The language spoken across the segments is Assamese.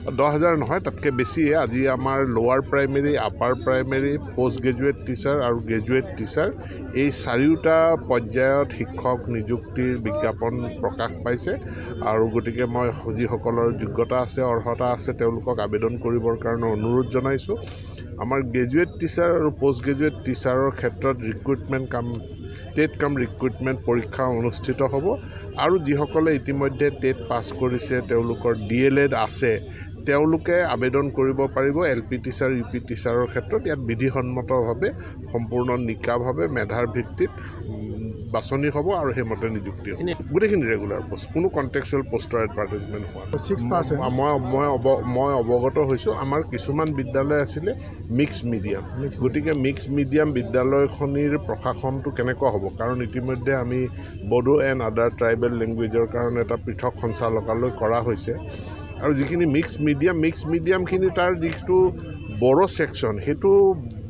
10,000 নহয়, তাতকৈ বেছিয়ে। আজি আমাৰ লোৱাৰ primary, upper primary, post graduate teacher আৰু গ্ৰেজুৱেট টিচাৰ এই চাৰিওটা পৰ্যায়ত শিক্ষক নিযুক্তিৰ বিজ্ঞাপন প্ৰকাশ পাইছে। আৰু গতিকে মই যিসকলৰ যোগ্যতা আছে, অৰ্হতা আছে, তেওঁলোকক আবেদন কৰিবৰ কাৰণে অনুৰোধ জনাইছোঁ। আমাৰ গ্ৰেজুৱেট টিচাৰ আৰু পোষ্ট গ্ৰেজুৱেট টিচাৰৰ ক্ষেত্ৰত টেট কাম ৰিক্ৰুইটমেণ্ট পৰীক্ষা অনুষ্ঠিত হ'ব। আৰু যিসকলে ইতিমধ্যে টেট পাছ কৰিছে, তেওঁলোকৰ DLED আছে, তেওঁলোকে আবেদন কৰিব পাৰিব LP টিচাৰ, UP টিচাৰৰ ক্ষেত্ৰত। ইয়াত বিধিসন্মতভাৱে সম্পূৰ্ণ নিকাভাৱে মেধাৰ ভিত্তিত বাছনি হ'ব আৰু সেইমতে নিযুক্তি হ'ব। গোটেইখিনি ৰেগুলাৰ পোষ্ট, কোনো কণ্টেক্সুৱেল পোষ্টৰ এডভাৰ্টাইজমেণ্ট হোৱা নাই। মই অৱগত হৈছোঁ। আমাৰ কিছুমান বিদ্যালয় আছিলে মিক্সড মিডিয়াম, গতিকে মিক্সড মিডিয়াম বিদ্যালয়খনিৰ প্ৰশাসনটো কেনেকুৱা হ'ব, কাৰণ ইতিমধ্যে আমি বড়ো এণ্ড আদাৰ ট্ৰাইবেল লেংগুৱেজৰ কাৰণে এটা পৃথক সঞ্চালকালয় কৰা হৈছে। আৰু যিখিনি মিক্সড মিডিয়ামখিনি তাৰ যিটো বড়ো ছেকশ্যন, সেইটো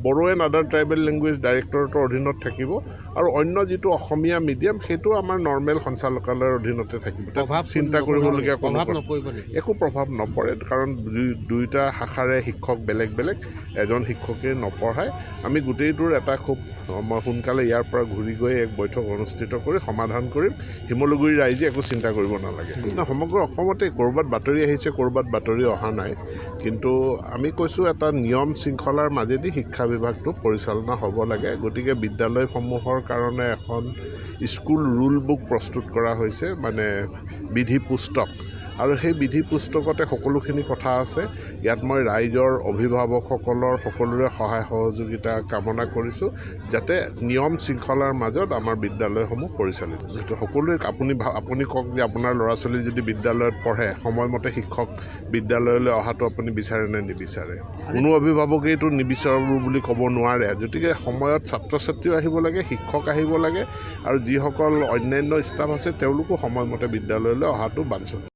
Bodo and other tribal language ডাইৰেক্টৰেটৰ অধীনত থাকিব। আৰু অন্য যিটো অসমীয়া মিডিয়াম, সেইটো আমাৰ নৰ্মেল সঞ্চালকালয়ৰ অধীনতে থাকিব। চিন্তা কৰিবলগীয়া একো প্ৰভাৱ নপৰে, কাৰণ দুয়োটা শাখাৰে শিক্ষক বেলেগ বেলেগ, এজন শিক্ষকে নপঢ়ায়। আমি গোটেইটোৰ এটা খুব সোনকালে ইয়াৰ পৰা ঘূৰি গৈ এক বৈঠক অনুষ্ঠিত কৰি সমাধান কৰিম। শিমলুগুৰি ৰাইজে একো চিন্তা কৰিব নালাগে। সমগ্ৰ অসমতে ক'ৰবাত বাতৰি আহিছে, ক'ৰবাত বাতৰি অহা নাই, কিন্তু আমি কৈছোঁ এটা নিয়ম শৃংখলাৰ মাজেদি শিক্ষা বিভাগটো পৰিচালনা হ'ব লাগে। গতিকে বিদ্যালয়সমূহৰ কাৰণে এখন স্কুল ৰুল বুক প্ৰস্তুত কৰা হৈছে, মানে বিধি পুস্তক। আৰু সেই বিধি পুস্তকতে সকলোখিনি কথা আছে। ইয়াত মই ৰাইজৰ, অভিভাৱকসকলৰ সকলোৰে সহায় সহযোগিতা কামনা কৰিছোঁ, যাতে নিয়ম শৃংখলাৰ মাজত আমাৰ বিদ্যালয়সমূহ পৰিচালিত। সকলোৱে আপুনি কওক যে আপোনাৰ ল'ৰা ছোৱালী যদি বিদ্যালয়ত পঢ়ে, সময়মতে শিক্ষক বিদ্যালয়লৈ অহাটো আপুনি বিচাৰে নে নিবিচাৰে? কোনো অভিভাৱকেইটো নিবিচাৰোঁ বুলি ক'ব নোৱাৰে। গতিকে সময়ত ছাত্ৰ ছাত্ৰীও আহিব লাগে, শিক্ষক আহিব লাগে, আৰু যিসকল অন্যান্য ষ্টাফ আছে তেওঁলোকো সময়মতে বিদ্যালয়লৈ অহাটো বাঞ্ছনীয়।